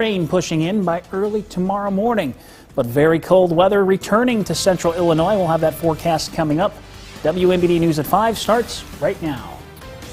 Rain pushing in by early tomorrow morning, but very cold weather returning to central Illinois. We'll have that forecast coming up. WMBD News at 5 starts right now.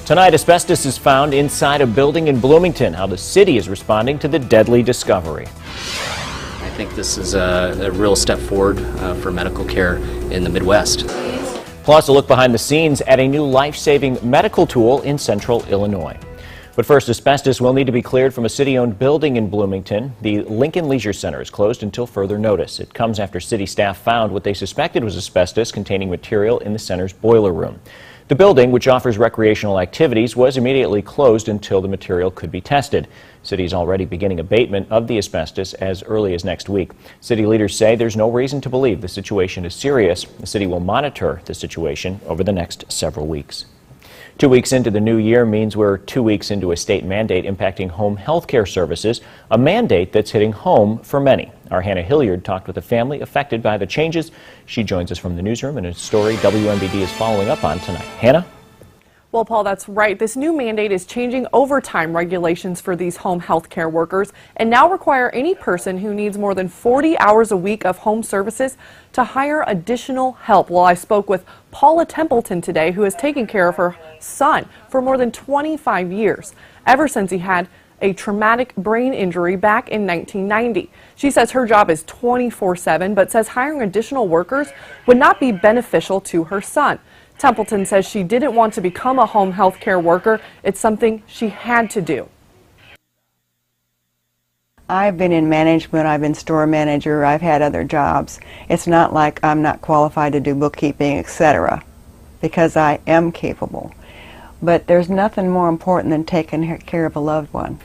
Tonight, asbestos is found inside a building in Bloomington. How the city is responding to the deadly discovery. I think this is a real step forward for medical care in the Midwest. Plus, a look behind the scenes at a new life-saving medical tool in central Illinois. But first, asbestos will need to be cleared from a city-owned building in Bloomington. The Lincoln Leisure Center is closed until further notice. It comes after city staff found what they suspected was asbestos containing material in the center's boiler room. The building, which offers recreational activities, was immediately closed until the material could be tested. City is already beginning abatement of the asbestos as early as next week. City leaders say there's no reason to believe the situation is serious. The city will monitor the situation over the next several weeks. 2 weeks into the new year means we're 2 weeks into a state mandate impacting home health care services, a mandate that's hitting home for many. Our Hannah Hilliard talked with a family affected by the changes. She joins us from the newsroom in a story WMBD is following up on tonight. Hannah? Well, Paul, that's right. This new mandate is changing overtime regulations for these home health care workers and now require any person who needs more than 40 hours a week of home services to hire additional help. Well, I spoke with Paula Templeton today, who has taken care of her son for more than 25 years, ever since he had a traumatic brain injury back in 1990. She says her job is 24/7, but says hiring additional workers would not be beneficial to her son. Templeton says she didn't want to become a home health care worker. It's something she had to do. I've been in management, I've been store manager, I've had other jobs. It's not like I'm not qualified to do bookkeeping, etc., because I am capable. But there's nothing more important than taking care of a loved one.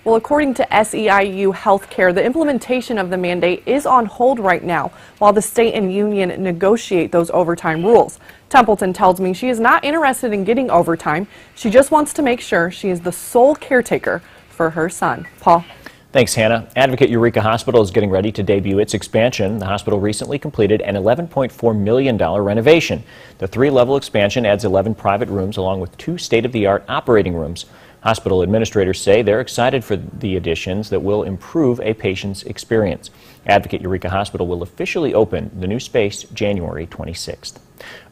Well, according to SEIU Healthcare, the implementation of the mandate is on hold right now while the state and union negotiate those overtime rules. Templeton tells me she is not interested in getting overtime. She just wants to make sure she is the sole caretaker for her son. Paul? Thanks, Hannah. Advocate Eureka Hospital is getting ready to debut its expansion. The hospital recently completed an $11.4 million renovation. The three-level expansion adds 11 private rooms along with 2 state-of-the-art operating rooms. Hospital administrators say they're excited for the additions that will improve a patient's experience. Advocate Eureka Hospital will officially open the new space January 26th.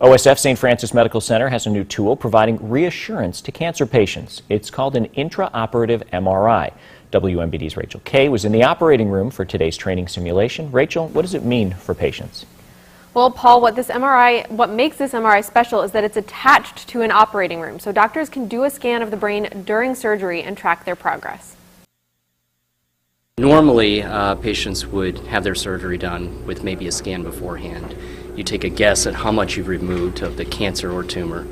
OSF St. Francis Medical Center has a new tool providing reassurance to cancer patients. It's called an intraoperative MRI. WMBD's Rachel Kay was in the operating room for today's training simulation. Rachel, what does it mean for patients? Well, Paul, what makes this MRI special is that it's attached to an operating room, so doctors can do a scan of the brain during surgery and track their progress. Normally, patients would have their surgery done with maybe a scan beforehand. You take a guess at how much you've removed of the cancer or tumor,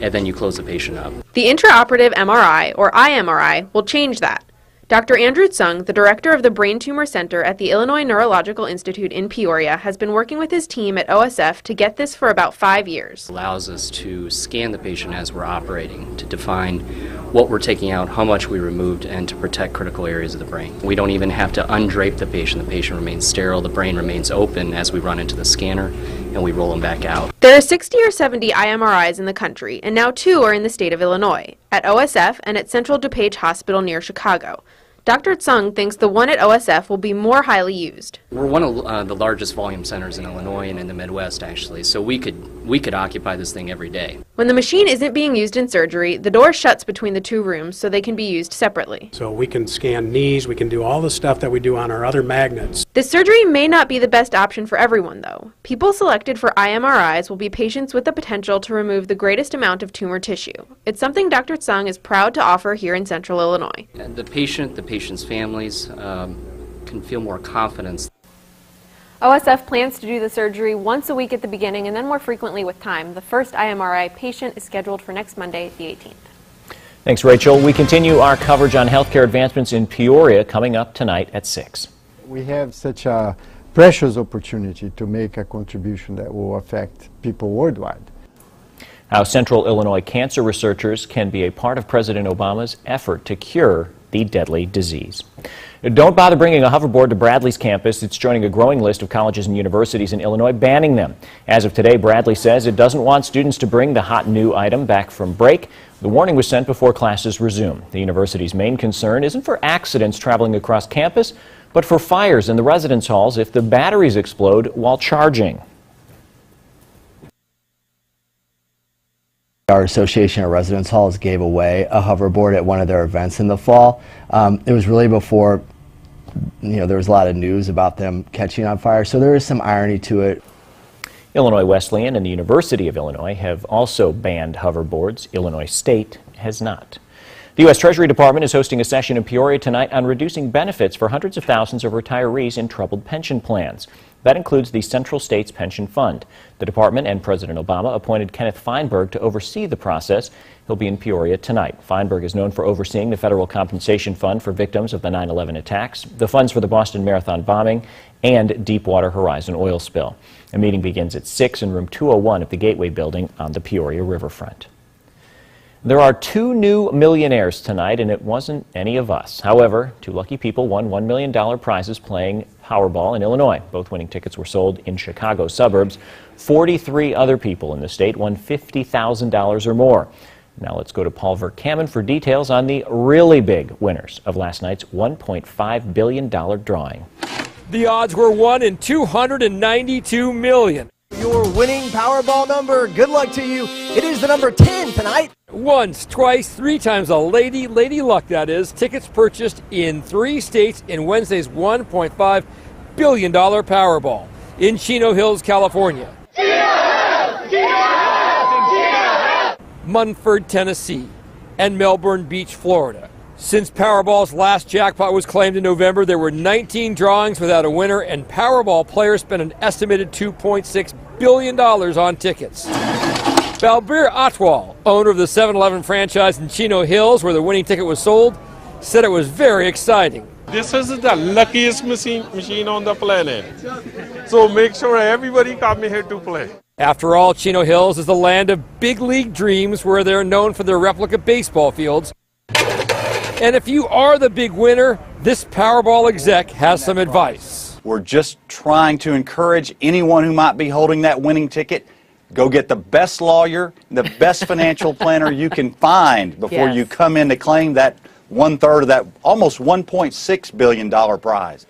and then you close the patient up. The intraoperative MRI, or iMRI, will change that. Dr. Andrew Tsung, the director of the Brain Tumor Center at the Illinois Neurological Institute in Peoria, has been working with his team at OSF to get this for about 5 years. It allows us to scan the patient as we're operating, to define what we're taking out, how much we removed, and to protect critical areas of the brain. We don't even have to undrape the patient. The patient remains sterile, the brain remains open as we run into the scanner, and we roll them back out. There are 60 or 70 iMRIs in the country, and now 2 are in the state of Illinois, at OSF and at Central DuPage Hospital near Chicago. Dr. Tsung thinks the one at OSF will be more highly used. We're one of the largest volume centers in Illinois and in the Midwest, actually, so we could occupy this thing every day. When the machine isn't being used in surgery, the door shuts between the 2 rooms so they can be used separately. So we can scan knees, we can do all the stuff that we do on our other magnets. This surgery may not be the best option for everyone, though. People selected for iMRIs will be patients with the potential to remove the greatest amount of tumor tissue. It's something Dr. Tsung is proud to offer here in central Illinois. The patient's families can feel more confidence. OSF plans to do the surgery once a week at the beginning and then more frequently with time. The first iMRI patient is scheduled for next Monday, the 18th. Thanks, Rachel. We continue our coverage on healthcare advancements in Peoria coming up tonight at 6. We have such a precious opportunity to make a contribution that will affect people worldwide. How Central Illinois cancer researchers can be a part of President Obama's effort to cure the deadly disease. Don't bother bringing a hoverboard to Bradley's campus. It's joining a growing list of colleges and universities in Illinois banning them. As of today, Bradley says it doesn't want students to bring the hot new item back from break. The warning was sent before classes resume. The university's main concern isn't for accidents traveling across campus, but for fires in the residence halls if the batteries explode while charging. Our Association of Residence Halls gave away a hoverboard at one of their events in the fall. It was really before, there was a lot of news about them catching on fire, so there is some irony to it. Illinois Wesleyan and the University of Illinois have also banned hoverboards. Illinois State has not. The U.S. Treasury Department is hosting a session in Peoria tonight on reducing benefits for hundreds of thousands of retirees in troubled pension plans. That includes the Central States Pension Fund. The department and President Obama appointed Kenneth Feinberg to oversee the process. He'll be in Peoria tonight. Feinberg is known for overseeing the Federal Compensation Fund for victims of the 9/11 attacks, the funds for the Boston Marathon bombing, and Deepwater Horizon oil spill. A meeting begins at 6 in room 201 of the Gateway Building on the Peoria riverfront. There are 2 new millionaires tonight, and it wasn't any of us. However, 2 lucky people won $1 million prizes playing Powerball in Illinois. Both winning tickets were sold in Chicago suburbs. 43 other people in the state won $50,000 or more. Now let's go to Paul Verkaman for details on the really big winners of last night's $1.5 billion drawing. The odds were 1 in 292 million. Your winning Powerball number, good luck to you. It is the number 10 tonight. Once, twice, 3 times a lady luck that is. Tickets purchased in 3 states in Wednesday's $1.5 billion Powerball. In Chino Hills, California. Munford, Tennessee. And Melbourne Beach, Florida. Since Powerball's last jackpot was claimed in November, there were 19 drawings without a winner, and Powerball players spent an estimated $2.6 billion on tickets. Balbir Atwal, owner of the 7-Eleven franchise in Chino Hills, where the winning ticket was sold, said it was very exciting. This is the luckiest machine on the planet. So make sure everybody come here to play. After all, Chino Hills is the land of big league dreams, where they're known for their replica baseball fields. And if you are the big winner, this Powerball exec has some advice. We're just trying to encourage anyone who might be holding that winning ticket, go get the best lawyer, the best financial planner you can find before you come in to claim that 1/3 of that almost $1.6 billion prize.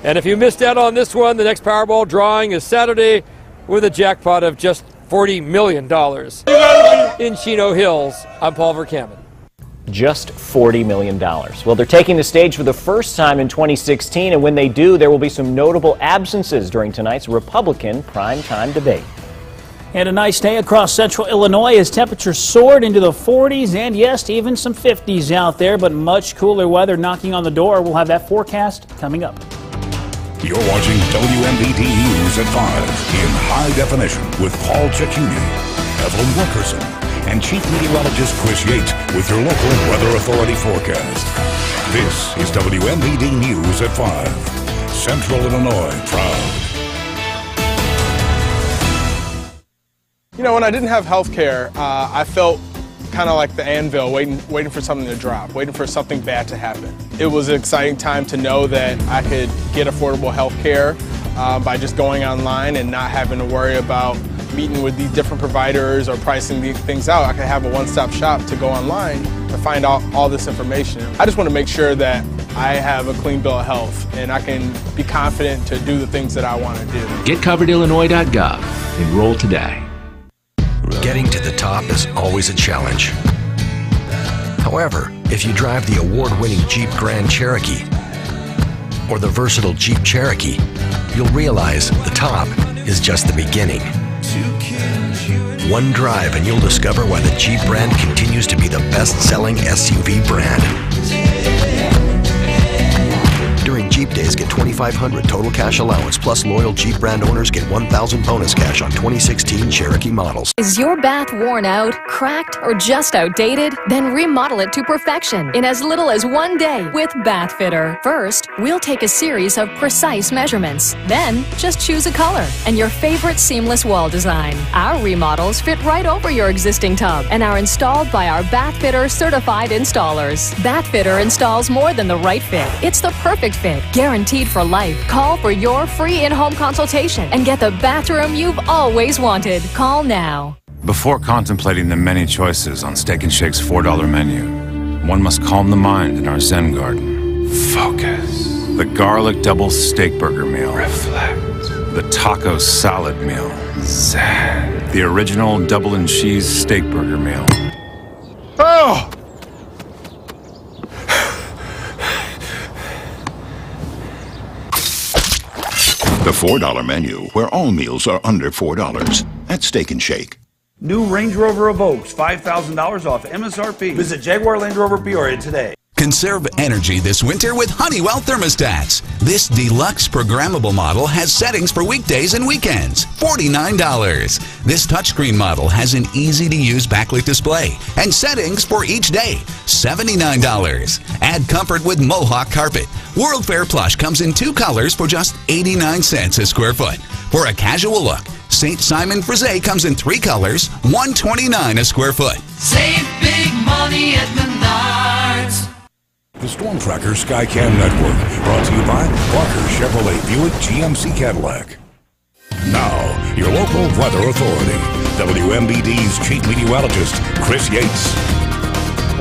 And if you missed out on this one, the next Powerball drawing is Saturday with a jackpot of just $40 million. In Chino Hills, I'm Paul Verkaman. Just $40 million. Well, they're taking the stage for the first time in 2016, and when they do, there will be some notable absences during tonight's Republican primetime debate. And a nice day across central Illinois as temperatures soared into the 40s and, yes, even some 50s out there, but much cooler weather knocking on the door. We'll have that forecast coming up. You're watching WMBD News at 5 in high definition with Paul Cecchini, Evelyn Wilkerson, and Chief Meteorologist Chris Yates with your local Weather Authority forecast. This is WMBD News at 5. Central Illinois proud. You know, when I didn't have health care, I felt kind of like the anvil, waiting for something to drop, waiting for something bad to happen. It was an exciting time to know that I could get affordable health care by just going online and not having to worry about meeting with these different providers or pricing these things out. I could have a one-stop shop to go online to find out all this information. I just want to make sure that I have a clean bill of health and I can be confident to do the things that I want to do. GetCoveredIllinois.gov. Enroll today. Getting to the top is always a challenge. However, if you drive the award-winning Jeep Grand Cherokee or the versatile Jeep Cherokee, you'll realize the top is just the beginning. One drive and you'll discover why the Jeep brand continues to be the best-selling SUV brand. During Jeep Days, get 25 $2,500 total cash allowance, plus loyal Jeep brand owners get $1,000 bonus cash on 2016 Cherokee models. Is your bath worn out, cracked, or just outdated? Then remodel it to perfection in as little as 1 day with Bath Fitter. First, we'll take a series of precise measurements. Then, just choose a color and your favorite seamless wall design. Our remodels fit right over your existing tub and are installed by our Bath Fitter certified installers. Bath Fitter installs more than the right fit. It's the perfect fit, guaranteed for life. Call for your free in-home consultation and get the bathroom you've always wanted. Call now. Before contemplating the many choices on Steak and Shake's $4 menu, one must calm the mind in our Zen garden. Focus. The garlic double steak burger meal. Reflect. The taco salad meal. Zen. The original double and cheese steak burger meal. Oh! The $4 menu, where all meals are under $4 at Steak and Shake. New Range Rover Evoques, $5,000 off MSRP. Visit Jaguar Land Rover Peoria today. Conserve energy this winter with Honeywell thermostats. This deluxe programmable model has settings for weekdays and weekends. $49. This touchscreen model has an easy-to-use backlit display and settings for each day. $79. Add comfort with Mohawk carpet. World Fair Plush comes in 2 colors for just 89 cents a square foot. For a casual look, St. Simon Frisé comes in 3 colors, $129 a square foot. Save big money at Menards. The Storm Tracker Skycam Network, brought to you by Parker Chevrolet Buick GMC Cadillac. Now, your local weather authority, WMBD's chief meteorologist, Chris Yates.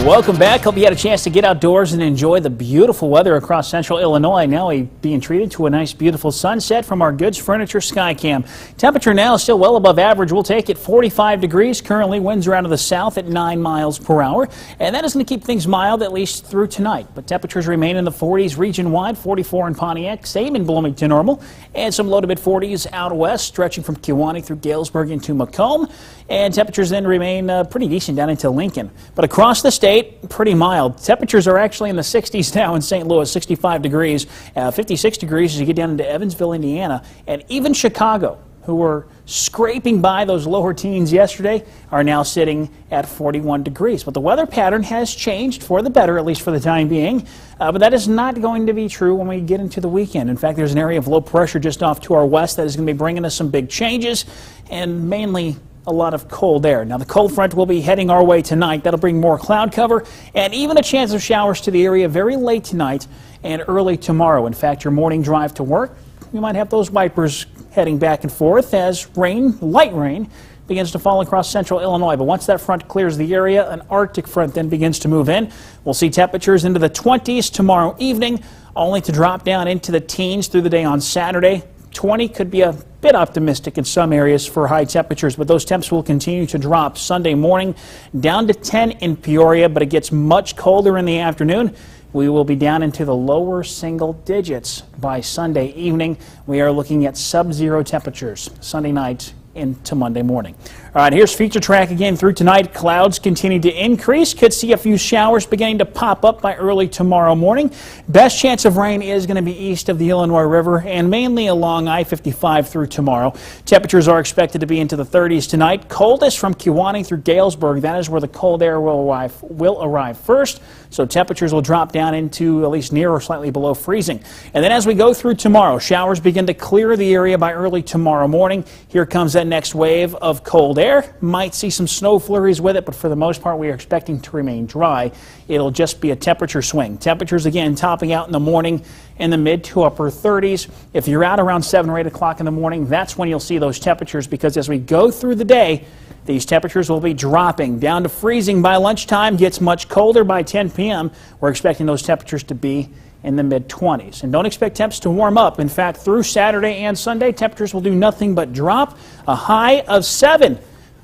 Welcome back. Hope you had a chance to get outdoors and enjoy the beautiful weather across central Illinois. Now we're being treated to a nice, beautiful sunset from our Goods Furniture Skycam. Temperature now still well above average. We'll take it 45 degrees. Currently, winds are out of the south at 9 miles per hour. And that is going to keep things mild at least through tonight. But temperatures remain in the 40s region-wide, 44 in Pontiac, same in Bloomington normal, and some low to mid-40s out west, stretching from Kewanee through Galesburg into Macomb. And temperatures then remain pretty decent down into Lincoln. But across the state, pretty mild. Temperatures are actually in the 60s now in St. Louis, 65 degrees, 56 degrees as you get down into Evansville, Indiana, and even Chicago, who were scraping by those lower teens yesterday, are now sitting at 41 degrees. But the weather pattern has changed for the better, at least for the time being. But that is not going to be true when we get into the weekend. In fact, there's an area of low pressure just off to our west that is going to be bringing us some big changes, and mainly a lot of cold air. Now, the cold front will be heading our way tonight. That'll bring more cloud cover and even a chance of showers to the area very late tonight and early tomorrow. In fact, your morning drive to work, you might have those wipers heading back and forth as rain, light rain, begins to fall across central Illinois. But once that front clears the area, an Arctic front then begins to move in. We'll see temperatures into the 20s tomorrow evening, only to drop down into the teens through the day on Saturday. 20 could be a bit optimistic in some areas for high temperatures, but those temps will continue to drop Sunday morning down to 10 in Peoria, but it gets much colder in the afternoon. We will be down into the lower single digits by Sunday evening. We are looking at sub-zero temperatures Sunday night into Monday morning. All right, here's Feature Track again through tonight. Clouds continue to increase. Could see a few showers beginning to pop up by early tomorrow morning. Best chance of rain is going to be east of the Illinois River and mainly along I-55 through tomorrow. Temperatures are expected to be into the 30s tonight. Coldest from Kewanee through Galesburg. That is where the cold air will arrive first. So temperatures will drop down into at least near or slightly below freezing. And then as we go through tomorrow, showers begin to clear the area by early tomorrow morning. Here comes that next wave of cold air. Might see some snow flurries with it, but for the most part, we are expecting to remain dry. It'll just be a temperature swing. Temperatures again topping out in the morning in the mid to upper 30s. If you're out around 7 or 8 o'clock in the morning, that's when you'll see those temperatures, because as we go through the day, these temperatures will be dropping down to freezing by lunchtime, gets much colder by 10 p.m. We're expecting those temperatures to be in the mid-20s. And don't expect temps to warm up. In fact, through Saturday and Sunday, temperatures will do nothing but drop. A high of 7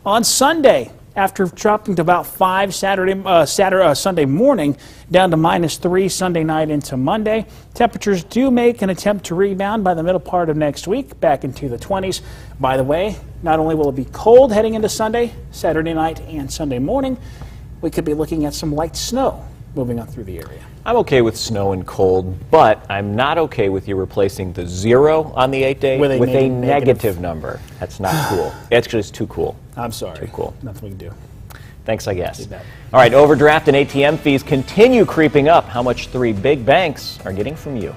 on Sunday, after dropping to about 5 Sunday morning, down to -3 Sunday night into Monday. Temperatures do make an attempt to rebound by the middle part of next week, back into the 20s. By the way, not only will it be cold heading into Sunday, Saturday night and Sunday morning, we could be looking at some light snow moving on through the area. I'm okay with snow and cold, but I'm not okay with you replacing the 0 on the 8-day with a negative number. That's not cool. Actually, it's too cool. I'm sorry. Too cool. Nothing we can do. Thanks, I guess. All right, overdraft and ATM fees continue creeping up. How much 3 big banks are getting from you?